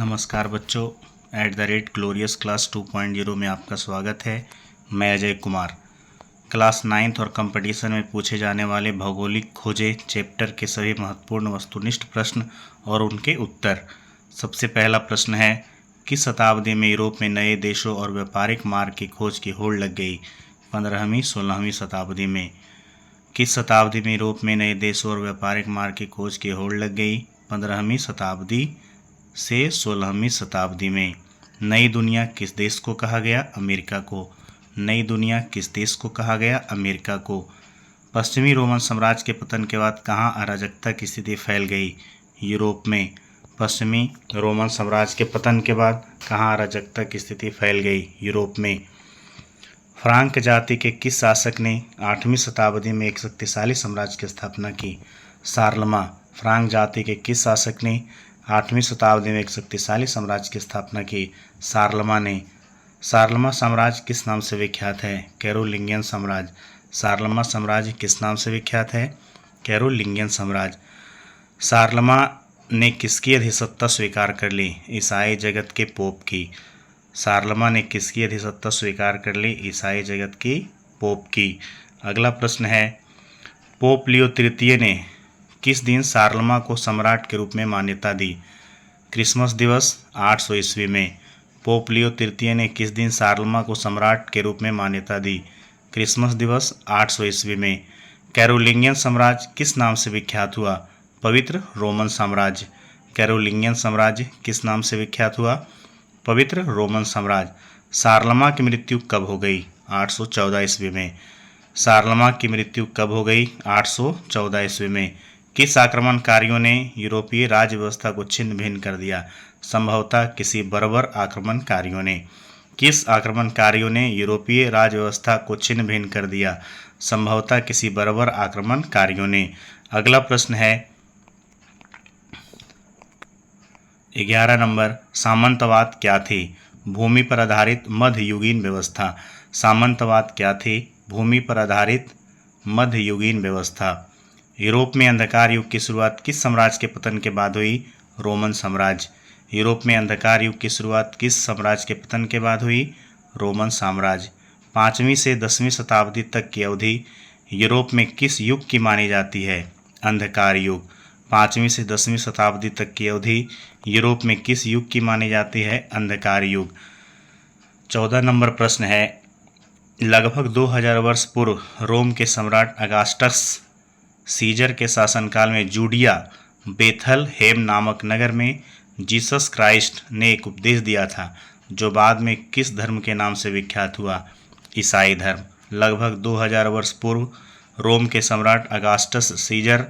नमस्कार बच्चों, @glorious class 2.0 में आपका स्वागत है। मैं अजय कुमार। क्लास 9th और कंपटीशन में पूछे जाने वाले भौगोलिक खोजे चैप्टर के सभी महत्वपूर्ण वस्तुनिष्ठ प्रश्न और उनके उत्तर। सबसे पहला प्रश्न है, किस शताब्दी में यूरोप में नए देशों और व्यापारिक मार्ग की खोज की होड़ लग गई? 15वीं 16वीं शताब्दी में। किस शताब्दी में यूरोप में नए देशों और व्यापारिक मार्ग की खोज की होड़ लग गई? 15वीं शताब्दी से 16वीं शताब्दी में। नई दुनिया किस देश को कहा गया? अमेरिका को। नई दुनिया किस देश को कहा गया? अमेरिका को। पश्चिमी रोमन साम्राज्य के पतन के बाद कहाँ अराजकता की स्थिति फैल गई? यूरोप में। पश्चिमी रोमन साम्राज्य के पतन के बाद कहाँ अराजकता की स्थिति फैल गई? यूरोप में। फ्रांक जाति के किस शासक ने 8वीं शताब्दी में एक शक्तिशाली साम्राज्य की स्थापना की? शार्लमा। फ्रांक जाति के किस शासक ने 8वीं शताब्दी में एक शक्तिशाली साम्राज्य की स्थापना की? शार्लमा ने। शार्लमा साम्राज्य किस नाम से विख्यात है? कैरोलिंगियन साम्राज्य। शार्लमा साम्राज्य किस नाम से विख्यात है? कैरोलिंगियन साम्राज्य। शार्लमा ने किसकी अधिसत्ता स्वीकार कर ली? ईसाई जगत के पोप की। शार्लमा ने किसकी अधिसत्ता स्वीकार कर ली? ईसाई जगत की पोप की। अगला प्रश्न है, पोप लियो तृतीय ने किस दिन शार्लमा को सम्राट के रूप में मान्यता दी? क्रिसमस दिवस 800 ईस्वी में। पोप लियो तृतीय ने किस दिन शार्लमा को सम्राट के रूप में मान्यता दी? क्रिसमस दिवस 800 ईस्वी में। कैरोलिंगियन साम्राज्य किस नाम से विख्यात हुआ? पवित्र रोमन साम्राज्य। कैरोलिंगियन साम्राज्य किस नाम से विख्यात हुआ? पवित्र रोमन साम्राज्य। शार्लमा की मृत्यु कब हो गई? 814 ईस्वी में। शार्लमा की मृत्यु कब हो गई? 814 ईस्वी में। किस आक्रमणकारियों ने यूरोपीय राज्य व्यवस्था को छिन्न भिन्न कर दिया? संभवतः किसी बर्बर आक्रमणकारियों ने। किस आक्रमणकारियों ने यूरोपीय राज्य व्यवस्था को छिन्न भिन्न कर दिया? संभवतः किसी बर्बर आक्रमणकारियों ने। अगला प्रश्न है 11 नंबर, सामंतवाद क्या थी? भूमि पर आधारित मध्ययुगीन व्यवस्था। सामंतवाद क्या थी? भूमि पर आधारित मध्ययुगीन व्यवस्था। यूरोप में अंधकार युग की शुरुआत किस साम्राज्य के पतन के बाद हुई? रोमन साम्राज्य। यूरोप में अंधकार युग की शुरुआत किस साम्राज्य के पतन के बाद हुई? रोमन साम्राज्य। 5वीं से 10वीं शताब्दी तक की अवधि यूरोप में किस युग की मानी जाती है? अंधकार युग। 5वीं से 10वीं शताब्दी तक की अवधि यूरोप में किस युग की मानी जाती है? अंधकार युग। 14 नंबर प्रश्न है, लगभग 2000 वर्ष पूर्व रोम के सम्राट अगास्टस सीजर के शासनकाल में जूडिया बेथलहेम नामक नगर में जीसस क्राइस्ट ने एक उपदेश दिया था, जो बाद में किस धर्म के नाम से विख्यात हुआ? ईसाई धर्म। लगभग 2000 वर्ष पूर्व रोम के सम्राट अगास्टस सीजर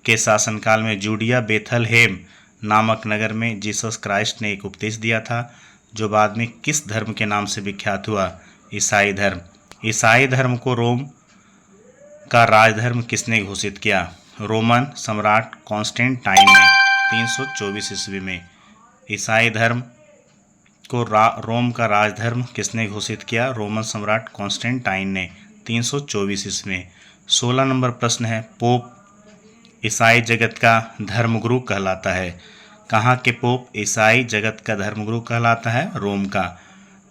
के शासनकाल में जूडिया बेथलहेम नामक नगर में जीसस क्राइस्ट ने एक उपदेश दिया था, जो बाद में किस धर्म के नाम से विख्यात हुआ? ईसाई धर्म। ईसाई धर्म को रोम का राजधर्म किसने घोषित किया? रोमन सम्राट कॉन्स्टेंटाइन ने 324 ईस्वी में। ईसाई धर्म को रोम का राजधर्म किसने घोषित किया? रोमन सम्राट कॉन्स्टेंटाइन ने 324 ईस्वी में। 16 नंबर प्रश्न है, पोप ईसाई जगत का धर्मगुरु कहलाता है। कहाँ के पोप ईसाई जगत का धर्मगुरु कहलाता है? रोम का।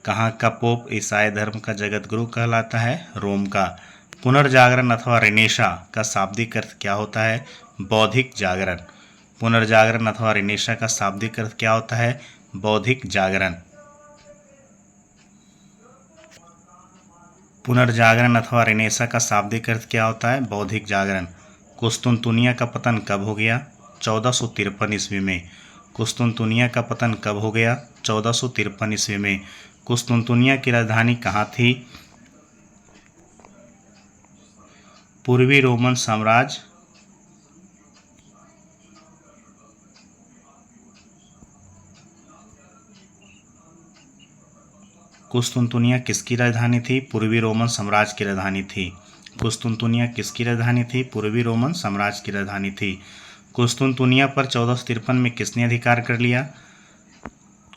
कहाँ का पोप ईसाई धर्म का जगत गुरु कहलाता है? रोम का। पुनर्जागरण अथवा रिनेशा का शाब्दिक अर्थ क्या होता है? बौद्धिक जागरण। पुनर्जागरण अथवा रिनेशा का शाब्दिक अर्थ क्या होता है? बौद्धिक जागरण। पुनर्जागरण अथवा रिनेशा का शाब्दिक अर्थ क्या होता है? बौद्धिक जागरण। कुस्तुनतुनिया का पतन कब हो गया? 1453 ईस्वी में। कुस्तुनतुनिया का पतन कब हो गया? 1453 ईस्वी में। कुस्तुनतुनिया की राजधानी कहाँ थी? पूर्वी रोमन साम्राज्य कुस्तुनतुनिया किसकी राजधानी थी? पूर्वी रोमन साम्राज्य की राजधानी थी। कुस्तुनतुनिया किसकी राजधानी थी? पूर्वी रोमन साम्राज्य की राजधानी थी। कुस्तुनतुनिया पर 1453 में किसने अधिकार कर लिया?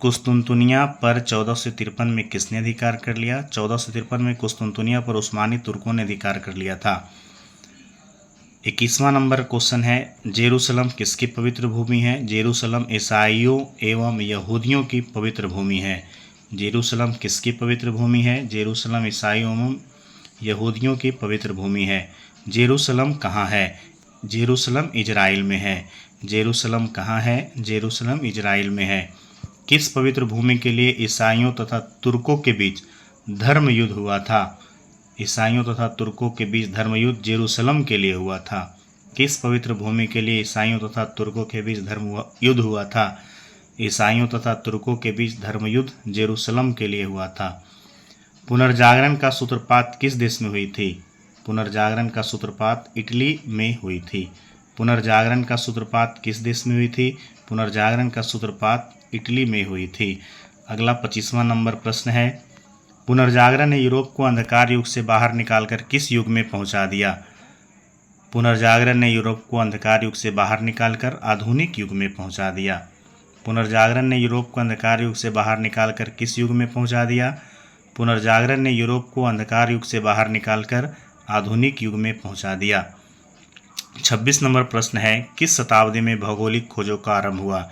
कुस्तुनतुनिया पर 1453 में किसने अधिकार कर लिया? 1453 में कुस्तुनतुनिया पर उस्मानी तुर्कों ने अधिकार कर लिया था। 21वां नंबर क्वेश्चन है, जेरूसलम किसकी पवित्र भूमि है? जेरूसलम ईसाइयों एवं यहूदियों की पवित्र भूमि है। जेरूसलम किसकी पवित्र भूमि है? जेरूसलम ईसाइयों एवं यहूदियों की पवित्र भूमि है। जेरूसलम कहाँ है? जेरूसलम इजराइल में है। जेरूसलम कहाँ है? जेरूसलम इजराइल में है। किस पवित्र भूमि के लिए ईसाइयों तथा तुर्कों के बीच धर्म युद्ध हुआ था? ईसाइयों तथा तुर्कों के बीच धर्म युद्ध जेरूसलम के लिए हुआ था। किस पवित्र भूमि के लिए ईसाइयों तथा तुर्कों के बीच धर्म युद्ध हुआ था? ईसाइयों तथा तुर्कों के बीच धर्म युद्ध जेरूसलम के लिए हुआ था। पुनर्जागरण का सूत्रपात किस देश में हुई थी? पुनर्जागरण का सूत्रपात इटली में हुई थी। पुनर्जागरण का सूत्रपात किस देश में हुई थी? पुनर्जागरण का सूत्रपात इटली में हुई थी। अगला 25वां नंबर प्रश्न है, पुनर्जागरण ने यूरोप को अंधकार युग से बाहर निकालकर किस युग में पहुंचा दिया? पुनर्जागरण ने यूरोप को अंधकार युग से बाहर निकालकर आधुनिक युग में पहुंचा दिया। पुनर्जागरण ने यूरोप को अंधकार युग से बाहर निकालकर किस युग में पहुंचा दिया? पुनर्जागरण ने यूरोप को अंधकार युग से बाहर निकालकर आधुनिक युग में पहुंचा दिया। 26 नंबर प्रश्न है, किस शताब्दी में भौगोलिक खोजों का आरंभ हुआ?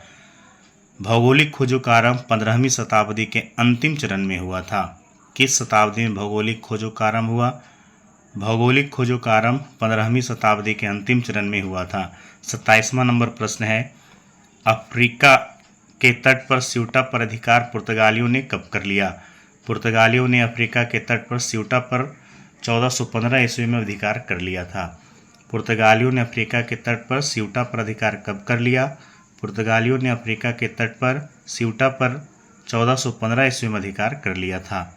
भौगोलिक खोजों का आरंभ 15वीं शताब्दी के अंतिम चरण में हुआ था। किस शताब्दी में भौगोलिक खोजों का आरंभ हुआ? भौगोलिक खोजों का आरंभ 15वीं शताब्दी के अंतिम चरण में हुआ था। 27वां नंबर प्रश्न है, अफ्रीका के तट पर स्यूटा पर अधिकार पुर्तगालियों ने कब कर लिया? पुर्तगालियों ने अफ्रीका के तट पर स्यूटा पर 1415 ईस्वी में अधिकार कर लिया था। पुर्तगालियों ने अफ्रीका के तट पर स्यूटा पर अधिकार कब कर लिया? पुर्तगालियों ने अफ्रीका के तट पर स्यूटा पर 1415 ईस्वी में अधिकार कर लिया था।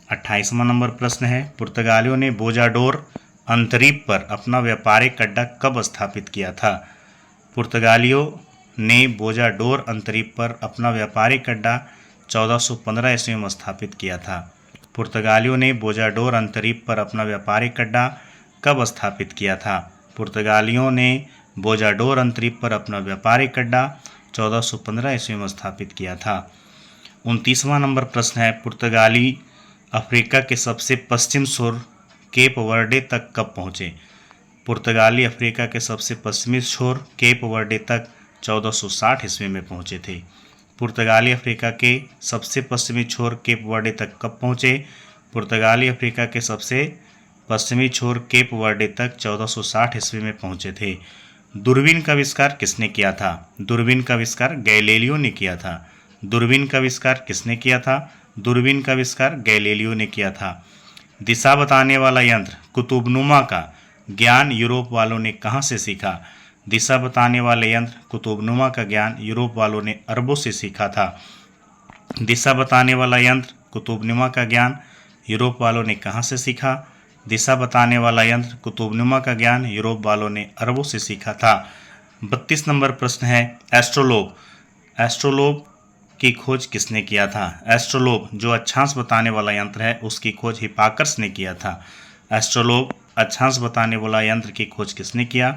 28वां नंबर प्रश्न है, पुर्तगालियों ने बोजाडोर अंतरीप पर अपना व्यापारिक अड्डा कब स्थापित किया था? पुर्तगालियों ने बोजाडोर अंतरीप पर अपना व्यापारिक अड्डा 1415 ईस्वी में स्थापित किया था। पुर्तगालियों ने बोजाडोर अंतरीप पर अपना व्यापारिक अड्डा कब स्थापित किया था? पुर्तगालियों ने बोजाडोर अंतरीप पर अपना व्यापारिक अड्डा 1415 ईस्वी में स्थापित किया था। 29वां नंबर प्रश्न है, पुर्तगाली अफ्रीका के सबसे पश्चिम छोर केप वर्डे तक कब पहुँचे? पुर्तगाली अफ्रीका के सबसे पश्चिमी छोर केप वर्डे तक 1460 ईस्वी में पहुँचे थे। पुर्तगाली अफ्रीका के सबसे पश्चिमी छोर केप वर्डे तक कब पहुँचे? पुर्तगाली अफ्रीका के सबसे पश्चिमी छोर केप वर्डे तक 1460 ईस्वी में पहुँचे थे। दूरबीन का आविष्कार किसने किया था? दूरबीन का आविष्कार गैलीलियो ने किया था। दूरबीन का आविष्कार किसने किया था? दूरबीन का आविष्कार गैलीलियो ने किया था। दिशा बताने वाला यंत्र कुतुबनुमा का ज्ञान यूरोप वालों ने कहाँ से सीखा? दिशा बताने वाले यंत्र कुतुबनुमा का ज्ञान यूरोप वालों ने अरबों से सीखा था। दिशा बताने वाला यंत्र कुतुबनुमा का ज्ञान यूरोप वालों ने कहाँ से सीखा? दिशा बताने वाला यंत्र कुतुबनुमा का ज्ञान यूरोप वालों ने अरबों से सीखा था। 32 नंबर प्रश्न है, एस्ट्रोलोब। एस्ट्रोलोब की खोज किसने किया था? एस्ट्रोलोब जो अक्षांश बताने वाला यंत्र है उसकी खोज हिप्पार्कस ने किया था। एस्ट्रोलोब अक्षांश बताने वाला यंत्र की खोज किसने किया?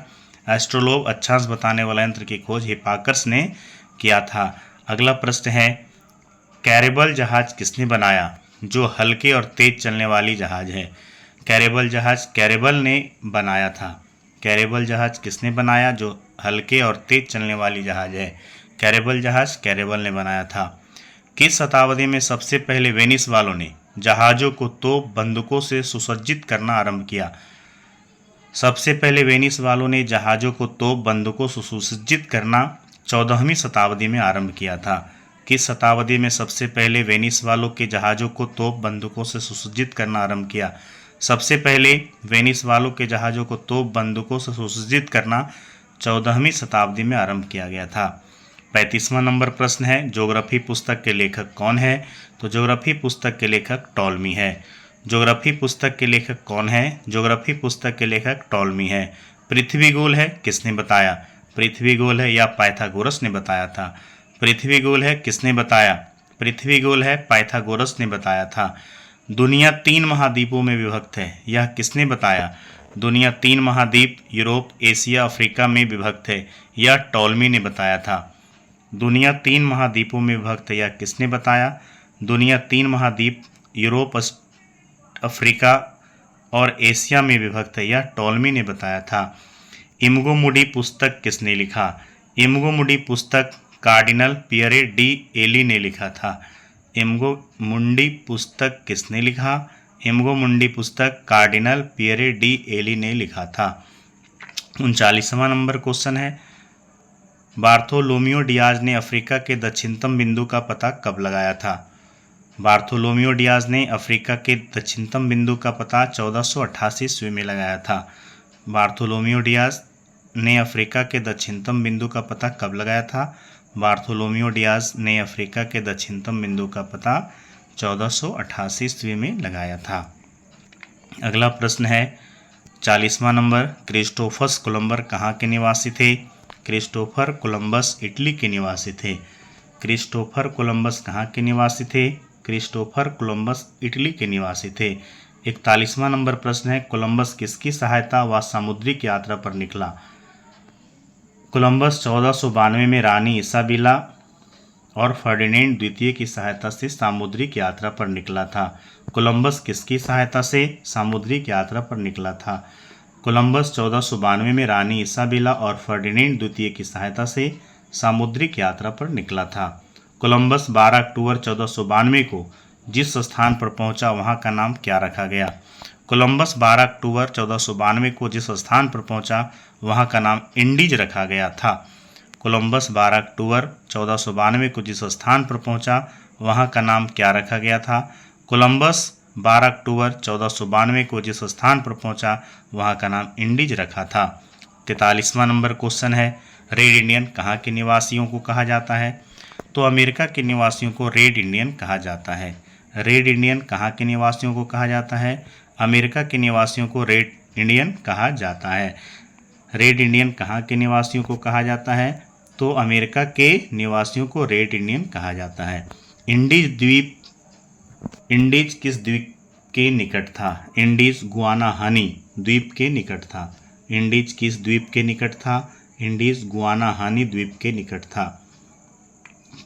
एस्ट्रोलोब अक्षांश बताने वाला यंत्र की खोज हिप्पार्कस ने किया था। अगला प्रश्न है, कैरेबल जहाज किसने बनाया जो हल्के और तेज चलने वाली जहाज है? कैरेबल जहाज कैरेबल ने बनाया था। कैरेबल जहाज किसने बनाया जो हल्के और तेज चलने वाली जहाज है? कैरेबल जहाज कैरेबल ने बनाया था। किस शताब्दी में सबसे पहले वेनिस वालों ने जहाज़ों को तोप बंदूकों से सुसज्जित करना आरंभ किया? सबसे पहले वेनिस वालों ने जहाज़ों को तोप बंदूकों से सुसज्जित करना 14वीं शताब्दी में आरंभ किया था। किस शताब्दी में सबसे पहले वेनिस वालों के जहाज़ों को तोप बंदूकों से सुसज्जित करना आरंभ किया? सबसे पहले वेनिस वालों के जहाज़ों को तोप बंदूकों से सुसज्जित करना 14वीं शताब्दी में आरंभ किया गया था। 35वां नंबर प्रश्न है, ज्योग्राफी पुस्तक के लेखक कौन है? तो ज्योग्राफी पुस्तक के लेखक टॉलमी है। ज्योग्राफी पुस्तक के लेखक कौन है? ज्योग्राफी पुस्तक के लेखक टॉलमी है। पृथ्वी गोल है किसने बताया? पृथ्वी गोल है या पाइथागोरस ने बताया था। पृथ्वी गोल है किसने बताया? पृथ्वी गोल है पाइथागोरस ने बताया था। दुनिया 3 महाद्वीपों में विभक्त है, यह किसने बताया? दुनिया 3 महाद्वीप यूरोप, एशिया, अफ्रीका में विभक्त है, यह टॉलमी ने बताया था। दुनिया 3 महाद्वीपों में विभक्त है, यह किसने बताया? दुनिया 3 महाद्वीप यूरोप, अफ्रीका और एशिया में विभक्त है, यह टॉलमी ने बताया था। इमगो मुडी पुस्तक किसने लिखा? इमगो मुडी पुस्तक कार्डिनल पियरे डी एली ने लिखा था। इमगो मुंडी पुस्तक किसने लिखा? इमगो मुंडी पुस्तक कार्डिनल पियरे डी एली ने लिखा था। 39वां नंबर क्वेश्चन है, बार्थोलोमियो डियाज ने अफ्रीका के दक्षिणतम बिंदु का पता कब लगाया था? बार्थोलोमियो डियाज ने अफ्रीका के दक्षिणतम बिंदु का पता 1488 ईस्वी में लगाया था। बार्थोलोमियो डियाज ने अफ्रीका के दक्षिणतम बिंदु का पता कब लगाया था? बार्थोलोमियो डियाज ने अफ्रीका के दक्षिणतम बिंदु का पता 1488 ईस्वी में लगाया था। अगला प्रश्न है 40वां नंबर, क्रिस्टोफर कोलंबस कहाँ के निवासी थे? क्रिस्टोफर कोलंबस इटली के निवासी थे। क्रिस्टोफर कोलंबस कहाँ के निवासी थे? क्रिस्टोफर कोलंबस इटली के निवासी थे। 41वां नंबर प्रश्न है, कोलंबस किसकी सहायता व सामुद्रिक यात्रा पर निकला? कोलंबस 1492 में रानी इसाबेला और फर्डिनेंड द्वितीय की सहायता से सामुद्रिक यात्रा पर निकला था। कोलंबस किसकी सहायता से सामुद्रिक यात्रा पर निकला था? कोलंबस 1492 में रानी इसाबेला और फर्डिनेंड द्वितीय की सहायता से सामुद्रिक यात्रा पर निकला था। कोलंबस 12 अक्टूबर 1492 को जिस स्थान पर पहुंचा वहां का नाम क्या रखा गया? कोलंबस 12 अक्टूबर 1492 को जिस स्थान पर पहुंचा वहां का नाम इंडीज रखा गया था। कोलंबस 12 अक्टूबर 1492 को जिस स्थान पर पहुंचा वहां का नाम क्या रखा गया था? कोलंबस 12 अक्टूबर 1492 को जिस स्थान पर पहुंचा वहां का नाम इंडीज रखा था। 43वां नंबर क्वेश्चन है, रेड इंडियन कहाँ के निवासियों को कहा जाता है? तो अमेरिका के निवासियों को रेड इंडियन कहा जाता है। रेड इंडियन कहाँ के निवासियों को कहा जाता है? अमेरिका के निवासियों को रेड इंडियन कहा जाता है। रेड इंडियन कहाँ के निवासियों को कहा जाता है? तो अमेरिका के निवासियों को रेड इंडियन कहा जाता है। इंडीज द्वीप, इंडीज किस द्वीप के निकट था? इंडीज गुआनाहानी द्वीप के निकट था। इंडीज किस द्वीप के निकट था? इंडीज गुआनाहानी द्वीप के निकट था।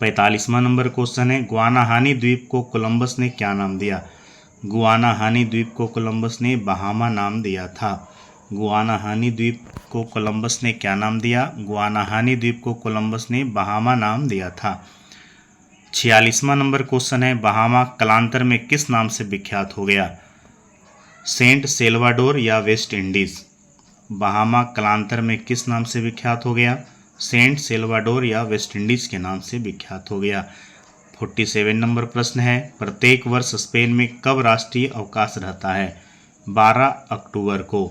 45वां नंबर क्वेश्चन है, गुआनाहानी द्वीप को कोलंबस ने क्या नाम दिया? गुआनाहानी द्वीप को कोलंबस ने बहामा नाम दिया था। गुआनाहानी द्वीप को कोलंबस ने क्या नाम दिया? गुआनाहानी द्वीप को कोलंबस ने बहामा नाम दिया था। 46वां नंबर क्वेश्चन है, बहामा कालांतर में किस नाम से विख्यात हो गया? सेंट सेल्वाडोर या वेस्ट इंडीज? बहामा कालांतर में किस नाम से विख्यात हो गया? सेंट सेल्वाडोर या वेस्ट इंडीज के नाम से विख्यात हो गया। 47 नंबर प्रश्न है, प्रत्येक वर्ष स्पेन में कब राष्ट्रीय अवकाश रहता है? 12 अक्टूबर को।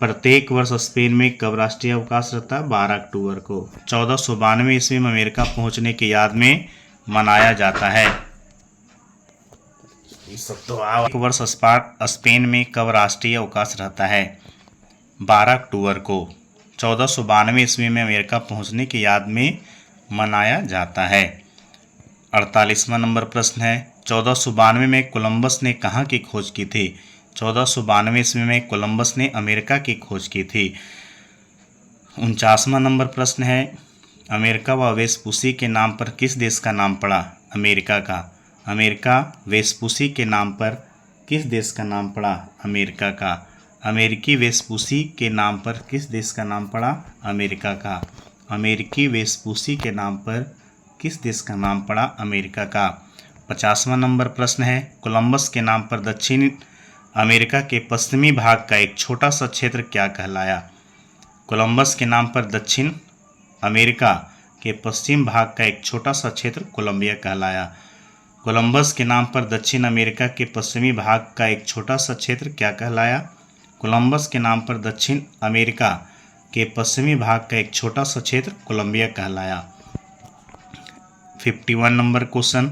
प्रत्येक वर्ष स्पेन में कब राष्ट्रीय अवकाश रहता है? 12 अक्टूबर को। 1492 ईस्वी में अमेरिका पहुंचने की याद में मनाया जाता है। एक वर्ष स्पेन में कब राष्ट्रीय अवकाश रहता है? 12 अक्टूबर को। 1492 ईस्वी में अमेरिका पहुंचने की याद में मनाया जाता है। 48वां नंबर प्रश्न है, 1492 में कोलंबस ने कहाँ की खोज की थी? 1492 ईस्वी में कोलंबस ने अमेरिका की खोज की थी। 49वां नंबर प्रश्न है, अमेरिका व वेस्पुसी के नाम पर किस देश का नाम पड़ा? अमेरिका का। अमेरिका वेस्पुसी के नाम पर किस देश का नाम पड़ा? अमेरिका का। अमेरिकी वेस्पुसी के नाम पर किस देश का नाम पड़ा? अमेरिका का। अमेरिकी वेस्पुसी के नाम पर किस देश का नाम पड़ा? अमेरिका का। 50वां नंबर प्रश्न है, कोलंबस के नाम पर दक्षिण अमेरिका के पश्चिमी भाग का एक छोटा सा क्षेत्र क्या कहलाया? कोलंबस के नाम पर दक्षिण अमेरिका के पश्चिम भाग का एक छोटा सा क्षेत्र कोलंबिया कहलाया। कोलंबस के नाम पर दक्षिण अमेरिका के पश्चिमी भाग का एक छोटा सा क्षेत्र क्या कहलाया? कोलंबस के नाम पर दक्षिण अमेरिका के पश्चिमी भाग का एक छोटा सा क्षेत्र कोलंबिया कहलाया। 51 नंबर क्वेश्चन,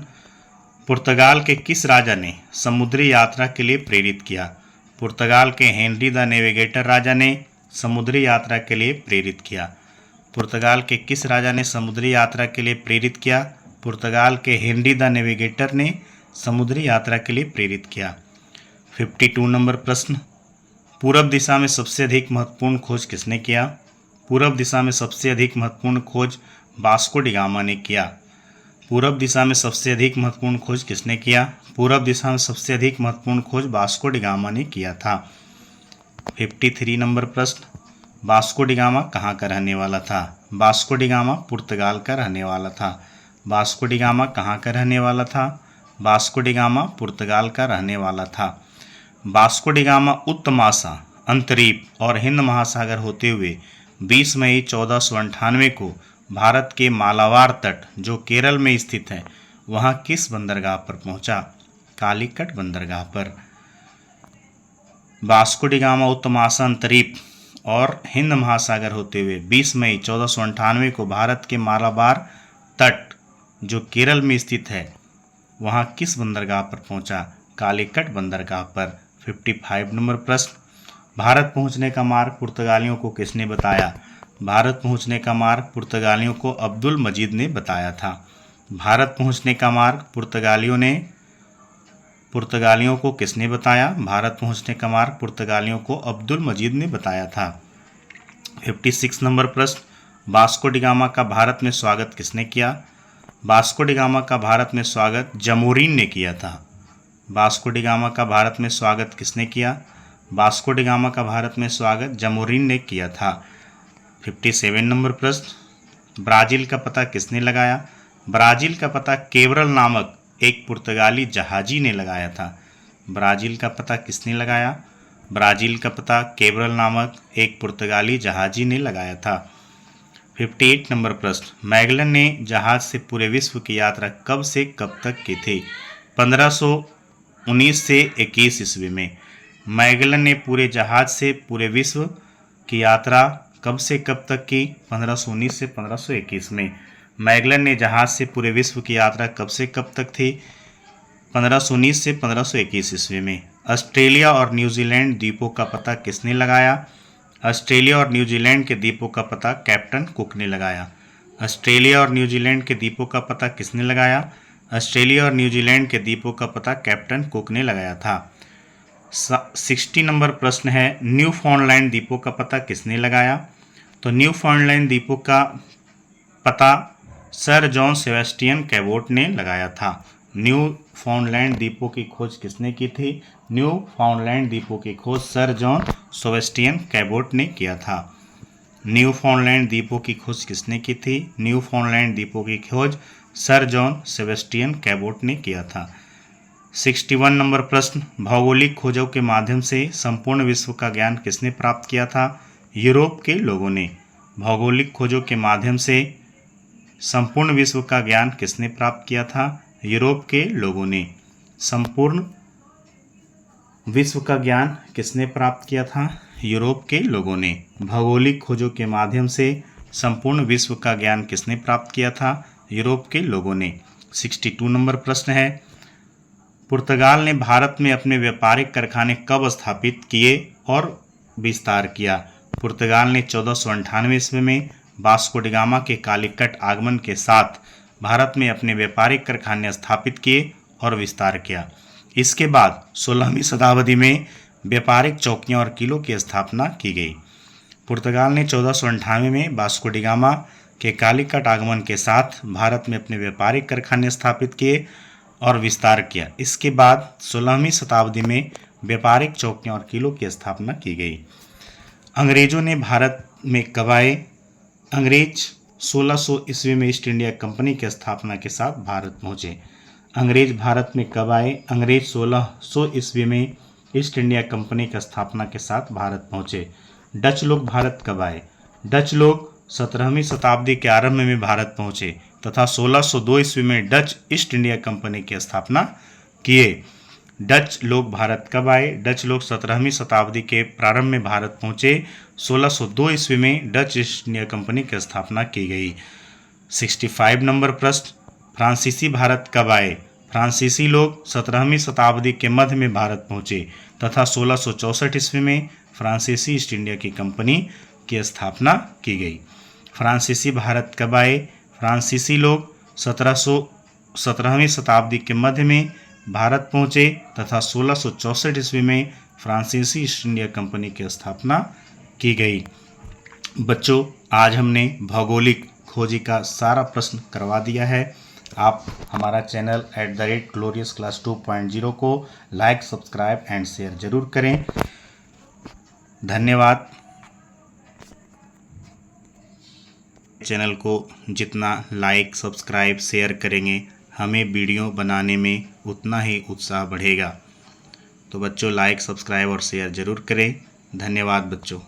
पुर्तगाल के किस राजा ने समुद्री यात्रा के लिए प्रेरित किया? पुर्तगाल के हेनरी द नेविगेटर राजा ने समुद्री यात्रा के लिए प्रेरित किया। पुर्तगाल के किस राजा ने समुद्री यात्रा के लिए प्रेरित किया? पुर्तगाल के हेनरी द नेविगेटर ने समुद्री यात्रा के लिए प्रेरित किया। 52 नंबर प्रश्न, पूरब दिशा में सबसे अधिक महत्वपूर्ण खोज किसने किया? पूरब दिशा में सबसे अधिक महत्वपूर्ण खोज वास्को डी गामा ने किया। पूरब दिशा में सबसे अधिक महत्वपूर्ण खोज किसने किया? पूरब दिशा में सबसे अधिक महत्वपूर्ण खोज वास्को डी गामा ने किया था। 53 नंबर प्रश्न, वास्को डी गामा कहाँ का रहने वाला था? वास्को डी गामा पुर्तगाल का रहने वाला था। वास्को डी गामा कहाँ का रहने वाला था? वास्को डी गामा पुर्तगाल का रहने वाला था। वास्को डी गामा उत्तमाशा, अंतरीप और हिंद महासागर होते हुए 20 मई 1498 को भारत के मालाबार तट जो केरल में स्थित है वहाँ किस बंदरगाह पर पहुँचा? कालीकट बंदरगाह पर। वास्को डी गामा उत्तमाशा, अंतरीप और हिंद महासागर होते हुए 20 मई 1498 को भारत के मालाबार तट जो केरल में स्थित है वहाँ किस बंदरगाह पर पहुँचा? कालीकट बंदरगाह पर। 55 नंबर प्रश्न, भारत पहुँचने का मार्ग पुर्तगालियों को किसने बताया? भारत पहुँचने का मार्ग पुर्तगालियों को अब्दुल मजीद ने बताया था। भारत पहुँचने का मार्ग पुर्तगालियों को किसने बताया? भारत पहुँचने का मार्ग पुर्तगालियों को अब्दुल मजीद ने बताया था। 56 नंबर प्रश्न, वास्को डी गामा का भारत में स्वागत किसने किया? वास्को डी गामा का भारत में स्वागत जमोरिन ने किया था। वास्को डी गामा का भारत में स्वागत किसने किया? वास्को डी गामा का भारत में स्वागत जमोरिन ने किया था। 57 नंबर प्रश्न, ब्राज़ील का पता किसने लगाया? ब्राज़ील का पता केब्रल नामक एक पुर्तगाली जहाजी ने लगाया था। ब्राज़ील का पता किसने लगाया? ब्राज़ील का पता केब्रल नामक एक पुर्तगाली जहाजी ने लगाया था। 58 नंबर प्रश्न, मैगलन ने जहाज से पूरे विश्व की यात्रा कब से कब तक की थी? 1519 से 21 ईस्वी में। मैगलन ने पूरे जहाज से पूरे विश्व की यात्रा कब से कब तक की? 1519 से 1521 में। मैगलन ने जहाज से पूरे विश्व की यात्रा कब से कब तक थी? 1519 से 1521 ईस्वी में। ऑस्ट्रेलिया और न्यूजीलैंड द्वीपों का पता किसने लगाया? ऑस्ट्रेलिया और न्यूजीलैंड के द्वीपों का पता कैप्टन कुक ने लगाया। ऑस्ट्रेलिया और न्यूजीलैंड के द्वीपों का पता किसने लगाया? ऑस्ट्रेलिया और न्यूजीलैंड के द्वीपों का पता कैप्टन कुक ने लगाया था। 60 नंबर प्रश्न है, न्यू फाउंडलैंड द्वीपों का पता किसने लगाया? तो न्यू फाउंडलैंड द्वीपों का पता सर जॉन सेबेस्टियन कैबोट ने लगाया था। न्यू फाउंडलैंड द्वीपों की खोज किसने की थी? न्यू फाउंडलैंड द्वीपों की खोज सर जॉन सेबेस्टियन कैबोट ने किया था। न्यू फाउंडलैंड द्वीपों की खोज किसने की थी? न्यू फाउंडलैंड द्वीपों की खोज सर जॉन सेबेस्टियन कैबोट ने किया था। 61 नंबर प्रश्न, भौगोलिक खोजों के माध्यम से संपूर्ण विश्व का ज्ञान किसने प्राप्त किया था? यूरोप के लोगों ने। भौगोलिक खोजों के माध्यम से संपूर्ण विश्व का ज्ञान किसने प्राप्त किया था? यूरोप के लोगों ने। संपूर्ण विश्व का ज्ञान किसने प्राप्त किया था? यूरोप के लोगों ने। भौगोलिक खोजों के माध्यम से संपूर्ण विश्व का ज्ञान किसने प्राप्त किया था? यूरोप के लोगों ने। 62 नंबर प्रश्न है, पुर्तगाल ने भारत में अपने व्यापारिक कारखाने कब स्थापित किए और विस्तार किया? पुर्तगाल ने 1498 ईस्वी में वास्को डी गामा के कालीकट आगमन के साथ भारत में अपने व्यापारिक कारखाने स्थापित किए और विस्तार किया। इसके बाद 16वीं शताब्दी में व्यापारिक चौकियों और किलों की स्थापना की गई। पुर्तगाल ने 1498 में वास्को डी गामा के कालीकट आगमन के साथ भारत में अपने व्यापारिक कारखाने स्थापित किए और विस्तार किया। इसके बाद 16वीं शताब्दी में व्यापारिक चौकियों और किलों की स्थापना की गई। अंग्रेजों ने भारत में कब आए? अंग्रेज 1600 ईस्वी में ईस्ट इंडिया कंपनी की स्थापना के साथ भारत पहुँचे। अंग्रेज भारत में कब आए? अंग्रेज 1600 ईस्वी में ईस्ट इंडिया कंपनी की स्थापना के साथ भारत पहुँचे। डच लोग भारत कब आए? डच लोग 17वीं शताब्दी के आरंभ में भारत पहुँचे तथा 1602 ईस्वी में डच ईस्ट इंडिया कंपनी की स्थापना किए। डच लोग भारत कब आए? डच लोग 17वीं शताब्दी के प्रारंभ में भारत पहुँचे। 1602 ईस्वी में डच ईस्ट इंडिया कंपनी की स्थापना की गई। 65 नंबर प्रश्न, फ्रांसीसी भारत कब आए? फ्रांसीसी लोग 17वीं शताब्दी के मध्य में भारत पहुँचे तथा 1664 ईस्वी में फ्रांसीसी ईस्ट इंडिया की कंपनी की स्थापना की गई। फ्रांसीसी भारत कब आए? फ्रांसीसी लोग 17वीं शताब्दी के मध्य में भारत पहुँचे तथा 1664 ईस्वी में फ्रांसीसी ईस्ट इंडिया कंपनी की स्थापना की गई। बच्चों, आज हमने भौगोलिक खोजी का सारा प्रश्न करवा दिया है। आप हमारा चैनल @glorious class 2.0 को लाइक, सब्सक्राइब एंड शेयर जरूर करें। धन्यवाद। चैनल को जितना लाइक, सब्सक्राइब, शेयर करेंगे हमें वीडियो बनाने में उतना ही उत्साह बढ़ेगा। तो बच्चों लाइक, सब्सक्राइब और शेयर ज़रूर करें। धन्यवाद बच्चों।